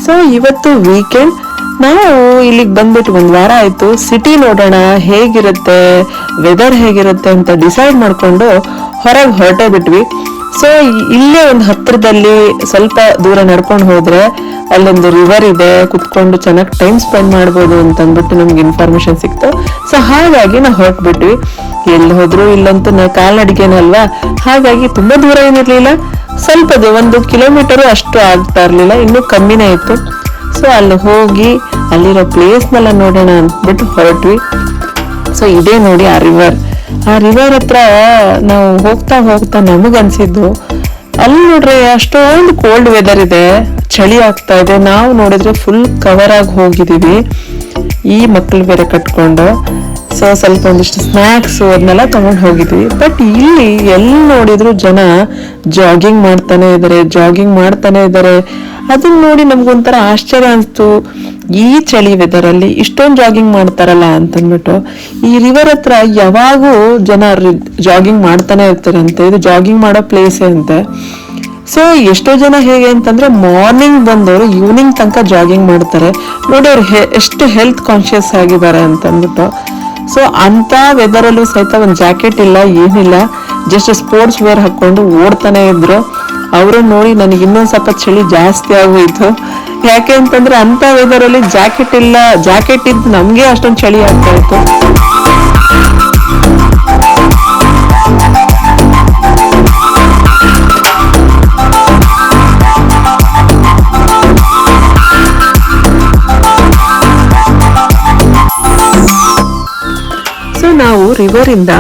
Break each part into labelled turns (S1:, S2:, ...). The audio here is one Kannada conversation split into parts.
S1: ಸೊ ಇವತ್ತು ವೀಕೆಂಡ್ ನಾವು ಇಲ್ಲಿಗೆ ಬಂದ್ಬಿಟ್ಟು 1 ವಾರ ಆಯ್ತು. ಸಿಟಿ ನೋಡೋಣ ಹೇಗಿರುತ್ತೆ, ವೆದರ್ ಹೇಗಿರುತ್ತೆ ಅಂತ ಡಿಸೈಡ್ ಮಾಡ್ಕೊಂಡು ಹೊರಗೆ ಹೊರಟೇ ಬಿಟ್ವಿ. ಸೊ ಇಲ್ಲೇ ಒಂದು ಹತ್ರದಲ್ಲಿ ಸ್ವಲ್ಪ ದೂರ ನಡ್ಕೊಂಡು ಹೋದ್ರೆ ಅಲ್ಲೊಂದು ರಿವರ್ ಇದೆ, ಕುತ್ಕೊಂಡು ಚೆನ್ನಾಗಿ ಟೈಮ್ ಸ್ಪೆಂಡ್ ಮಾಡ್ಬೋದು ಅಂತ ಅಂದ್ಬಿಟ್ಟು ನಮ್ಗೆ ಇನ್ಫಾರ್ಮೇಶನ್ ಸಿಕ್ತು. ಸೊ ಹಾಗಾಗಿ ನಾವು ಹೊರಟ್ಬಿಟ್ವಿ. ಎಲ್ಲಿ ಹೋದ್ರು ಇಲ್ಲಂತೂ ಕಾಲ್ನಡಿಗೆನಲ್ವಾ, ಹಾಗಾಗಿ ತುಂಬಾ ದೂರ ಏನಿರ್ಲಿಲ್ಲ, ಸ್ವಲ್ಪ 1 ಕಿಲೋಮೀಟರ್ ಅಷ್ಟು ಆಗ್ತಾ ಇರ್ಲಿಲ್ಲ, ಇನ್ನೂ ಕಮ್ಮಿನೇ ಇತ್ತು. ಸೊ ಅಲ್ಲಿ ಹೋಗಿ ಅಲ್ಲಿರೋ ಪ್ಲೇಸ್ನೆಲ್ಲ ನೋಡೋಣ ಅಂದ್ಬಿಟ್ಟು ಹೊರಟ್ವಿ. ಸೊ ಇದೇ ನೋಡಿ ಆ ರಿವರ್ ಹತ್ರ ನಾವು ಹೋಗ್ತಾ ಹೋಗ್ತಾ ನಮಗನ್ಸಿದ್ದು ಅಲ್ಲಿ ನೋಡ್ರಿ ಅಷ್ಟೊಂದು ಕೋಲ್ಡ್ ವೆದರ್ ಇದೆ, ಚಳಿ ಆಗ್ತಾ ಇದೆ. ನಾವು ನೋಡಿದ್ರೆ ಫುಲ್ ಕವರ್ ಆಗಿ ಹೋಗಿದೀವಿ, ಈ ಮಕ್ಳು ಬೇರೆ ಕಟ್ಕೊಂಡು. ಸೊ ಸ್ವಲ್ಪ ಒಂದಿಷ್ಟು ಸ್ನಾಕ್ಸ್ ಅದನ್ನೆಲ್ಲ ತಗೊಂಡು ಹೋಗಿದ್ವಿ. ಬಟ್ ಇಲ್ಲಿ ಎಲ್ಲಿ ನೋಡಿದ್ರು ಜನ ಜಾಗಿಂಗ್ ಮಾಡ್ತಾನೆ ಇದ್ದಾರೆ. ಅದನ್ನ ನೋಡಿ ನಮ್ಗೊಂಥರ ಆಶ್ಚರ್ಯ ಅನ್ಸ್ತು, ಈ ಚಳಿ ವೆದರ್ ಅಲ್ಲಿ ಇಷ್ಟೊಂದು ಜಾಗಿಂಗ್ ಮಾಡ್ತಾರಲ್ಲ ಅಂತಂದ್ಬಿಟ್ಟು. ಈ ರಿವರ್ ಹತ್ರ ಯಾವಾಗೂ ಜನ ಜಾಗಿಂಗ್ ಮಾಡ್ತಾನೆ ಇರ್ತಾರಂತೆ, ಇದು ಜಾಗಿಂಗ್ ಮಾಡೋ ಪ್ಲೇಸೇ ಅಂತೆ. ಸೊ ಎಷ್ಟೋ ಜನ ಹೇಗೆ ಅಂತಂದ್ರೆ ಮಾರ್ನಿಂಗ್ ಬಂದವರು ಈವ್ನಿಂಗ್ ತನಕ ಜಾಗಿಂಗ್ ಮಾಡ್ತಾರೆ ನೋಡಿ, ಅವ್ರು ಎಷ್ಟು ಹೆಲ್ತ್ ಕಾನ್ಶಿಯಸ್ ಆಗಿದ್ದಾರೆ ಅಂತಂದ್ಬಿಟ್ಟು. ಸೊ ಅಂತ ವೆದರ್ ಅಲ್ಲೂ ಸಹಿತ ಒಂದು ಜಾಕೆಟ್ ಇಲ್ಲ, ಏನಿಲ್ಲ, ಜಸ್ಟ್ ಸ್ಪೋರ್ಟ್ಸ್ ವೇರ್ ಹಾಕೊಂಡು ಓಡ್ತಾನೆ ಇದ್ರು. ಅವರು ನೋಡಿ ನನಗೆ ಇನ್ನೊಂದ್ ಸ್ವಲ್ಪ ಚಳಿ ಜಾಸ್ತಿ ಆಗೋಯ್ತು. ಯಾಕೆ ಅಂತಂದ್ರೆ ಅಂತ ವೆದರ್ ಅಲ್ಲಿ ಜಾಕೆಟ್ ಇದ್ದು ನಮ್ಗೆ ಅಷ್ಟೊಂದು ಚಳಿ ಆಗ್ತಾ ಇತ್ತು. ಸೊ ನಾವು ರಿವರ್ ಇಂದ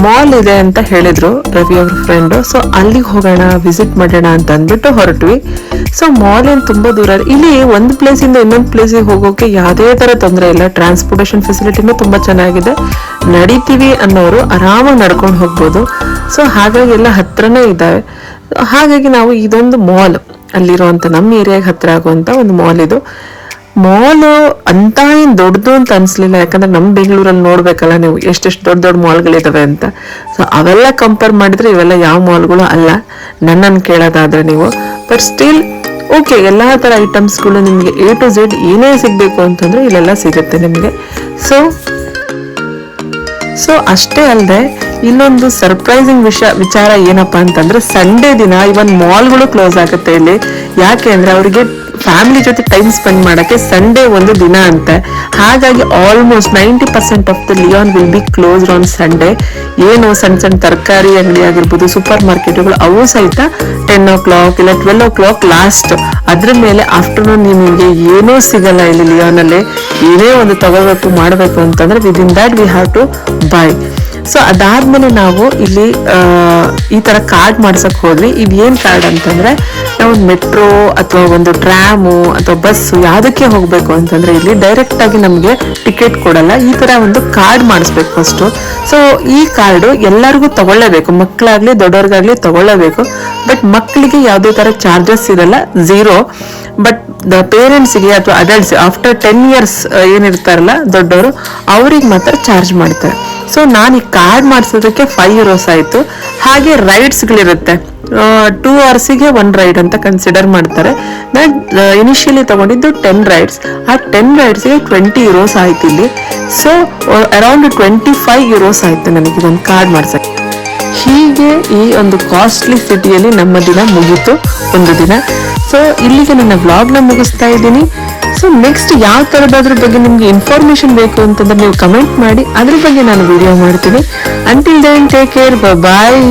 S1: ಮಾಲ್ ಇದೆ ಅಂತ ಹೇಳಿದ್ರು ರವಿ ಅವ್ರ ಫ್ರೆಂಡ್. ಸೊ ಅಲ್ಲಿಗೆ ಹೋಗೋಣ, ವಿಸಿಟ್ ಮಾಡೋಣ ಅಂತ ಅಂದ್ಬಿಟ್ಟು ಹೊರಟ್ವಿ. ಸೊ ಮಾಲ್ ಏನ್ ತುಂಬಾ ದೂರ, ಇಲ್ಲಿ ಒಂದು ಪ್ಲೇಸ್ ಇಂದ ಇನ್ನೊಂದು ಪ್ಲೇಸಿಗೆ ಹೋಗೋಕೆ ಯಾವುದೇ ತರ ತೊಂದರೆ ಇಲ್ಲ. ಟ್ರಾನ್ಸ್ಪೋರ್ಟೇಶನ್ ಫೆಸಿಲಿಟಿನೂ ತುಂಬಾ ಚೆನ್ನಾಗಿದೆ. ನಡೀತೀವಿ ಅನ್ನೋರು ಆರಾಮಾಗಿ ನಡ್ಕೊಂಡು ಹೋಗ್ಬೋದು. ಸೊ ಹಾಗಾಗಿ ಎಲ್ಲ ಹತ್ರನೇ ಇದ್ದಾವೆ. ಹಾಗಾಗಿ ನಾವು ಇದೊಂದು ಮಾಲ್, ಅಲ್ಲಿರುವಂತ ನಮ್ಮ ಏರಿಯಾಗೆ ಹತ್ರ ಆಗುವಂತ ಒಂದು ಮಾಲ್ ಇದು. ಮಾಲ್ ಅಂತ ಏನ್ ದೊಡ್ಡದು ಅಂತ ಅನ್ಸ್ಲಿಲ್ಲ, ಯಾಕಂದ್ರೆ ನಮ್ ಬೆಂಗಳೂರಲ್ಲಿ ನೋಡ್ಬೇಕಲ್ಲ ನೀವು ಎಷ್ಟೆಷ್ಟು ದೊಡ್ಡ ಮಾಲ್ಗಳಿದಾವೆ ಅಂತ. ಸೊ ಅವೆಲ್ಲ ಕಂಪೇರ್ ಮಾಡಿದ್ರೆ ಇವೆಲ್ಲ ಯಾವ ಮಾಲ್ಗಳು ಅಲ್ಲ, ನನ್ನನ್ನು ಕೇಳೋದಾದ್ರೆ ನೀವು. ಬಟ್ ಸ್ಟಿಲ್ ಓಕೆ, ಎಲ್ಲಾ ತರ ಐಟಮ್ಸ್ಗಳು ನಿಮ್ಗೆ A to Z ಏನೇ ಸಿಗ್ಬೇಕು ಅಂತಂದ್ರೆ ಇಲ್ಲೆಲ್ಲ ಸಿಗುತ್ತೆ ನಿಮ್ಗೆ. ಸೊ ಅಷ್ಟೇ ಅಲ್ಲದೆ ಇಲ್ಲೊಂದು ಸರ್ಪ್ರೈಸಿಂಗ್ ವಿಚಾರ ಏನಪ್ಪಾ ಅಂತಂದ್ರೆ, ಸಂಡೇ ದಿನ ಇವನ್ ಮಾಲ್ಗಳು ಕ್ಲೋಸ್ ಆಗುತ್ತೆ ಇಲ್ಲಿ. ಯಾಕೆ ಅಂದ್ರೆ ಅವರಿಗೆ ಫ್ಯಾಮಿಲಿ ಜೊತೆ ಟೈಮ್ ಸ್ಪೆಂಡ್ ಮಾಡಕ್ಕೆ ಸಂಡೇ ಒಂದು ದಿನ ಅಂತೆ. ಹಾಗಾಗಿ almost 90% of the Lyon will be closed on Sunday. ಏನು ಸಣ್ಣ ತರಕಾರಿ ಅಂಗಡಿ ಆಗಿರ್ಬೋದು, ಸೂಪರ್ ಮಾರ್ಕೆಟ್ಗಳು, ಅವು ಸಹಿತ 10 o'clock ಇಲ್ಲ 12 o'clock ಲಾಸ್ಟ್. ಅದ್ರ ಮೇಲೆ ಆಫ್ಟರ್ನೂನ್ ನಿಮಗೆ ಏನೂ ಸಿಗಲ್ಲ ಇಲ್ಲಿ ಲಿಯಾನ್ ಅಲ್ಲಿ. ಏನೇ ಒಂದು ತಗೋಬೇಕು ಮಾಡಬೇಕು ಅಂತಂದ್ರೆ within that we have to buy. So ಅದಾದ್ಮೇಲೆ ನಾವು ಇಲ್ಲಿ ಈ ತರ ಕಾರ್ಡ್ ಮಾಡ್ಸಕ್ ಹೋದ್ವಿ. ಇದೇನ್ ಕಾರ್ಡ್ ಅಂತಂದ್ರೆ, ನಾವು ಮೆಟ್ರೋ ಅಥವಾ ಒಂದು ಟ್ರಾಮು ಅಥವಾ ಬಸ್ ಯಾವ್ದಕ್ಕೆ ಹೋಗ್ಬೇಕು ಅಂತಂದ್ರೆ ಇಲ್ಲಿ ಡೈರೆಕ್ಟ್ ಆಗಿ ನಮ್ಗೆ ಟಿಕೆಟ್ ಕೊಡಲ್ಲ, ಈ ತರ ಒಂದು ಕಾರ್ಡ್ ಮಾಡಿಸ್ಬೇಕು ಫಸ್ಟ್. ಸೊ ಈ ಕಾರ್ಡ್ ಎಲ್ಲರಿಗೂ ತಗೊಳ್ಳೇಬೇಕು, ಮಕ್ಕಳಾಗ್ಲಿ ದೊಡ್ಡವ್ರಿಗಾಗ್ಲಿ ತಗೊಳ್ಳೇಬೇಕು. ಬಟ್ ಮಕ್ಕಳಿಗೆ ಯಾವುದೇ ತರ ಚಾರ್ಜಸ್ ಇರಲ್ಲ, 0. ಬಟ್ ಪೇರೆಂಟ್ಸ್ಗೆ ಅಥವಾ ಅಡಲ್ಟ್ಸ್ ಆಫ್ಟರ್ 10 years ಏನಿರ್ತಾರಲ್ಲ ದೊಡ್ಡವರು, ಅವ್ರಿಗೆ ಮಾತ್ರ ಚಾರ್ಜ್ ಮಾಡ್ತಾರೆ. ಸೊ ನಾನು ಈ ಕಾರ್ಡ್ ಮಾಡಿಸೋದಕ್ಕೆ 5 euros ಆಯ್ತು. ಹಾಗೆ ರೈಡ್ಸ್ಗಳಿರುತ್ತೆ, 2 hours-ಗೆ 1 ರೈಡ್ ಅಂತ ಕನ್ಸಿಡರ್ ಮಾಡ್ತಾರೆ. ನಾನು ಇನಿಷಿಯಲಿ ತಗೊಂಡಿದ್ದು 10 ರೈಡ್ಸ್. ಆ 10 ರೈಡ್ಸ್ಗೆ 20 euros ಆಯ್ತು ಇಲ್ಲಿ. ಸೊ ಅರೌಂಡ್ 25 euros ಆಯ್ತು ನನಗೆ ಇದೊಂದು ಕಾರ್ಡ್ ಮಾಡ್ಸಕ್ಕೆ. ಹೀಗೆ ಈ ಒಂದು ಕಾಸ್ಟ್ಲಿ ಸಿಟಿಯಲ್ಲಿ ನಮ್ಮ ದಿನ ಮುಗೀತು, ಒಂದು ದಿನ. ಸೊ ಇಲ್ಲಿಗೆ ನನ್ನ ವ್ಲಾಗ್ನ ಮುಗಿಸ್ತಾ ಇದ್ದೀನಿ. ಸೊ ನೆಕ್ಸ್ಟ್ ಯಾವ ತರದಾದ್ರ ಬಗ್ಗೆ ನಿಮ್ಗೆ ಇನ್ಫಾರ್ಮೇಶನ್ ಬೇಕು ಅಂತಂದ್ರೆ ನೀವು ಕಮೆಂಟ್ ಮಾಡಿ, ಅದ್ರ ಬಗ್ಗೆ ನಾನು ವಿಡಿಯೋ ಮಾಡ್ತೀನಿ. ಅಂಟಿಲ್ ದೆನ್ ಟೇಕ್ ಕೇರ್, ಬಾಯ್.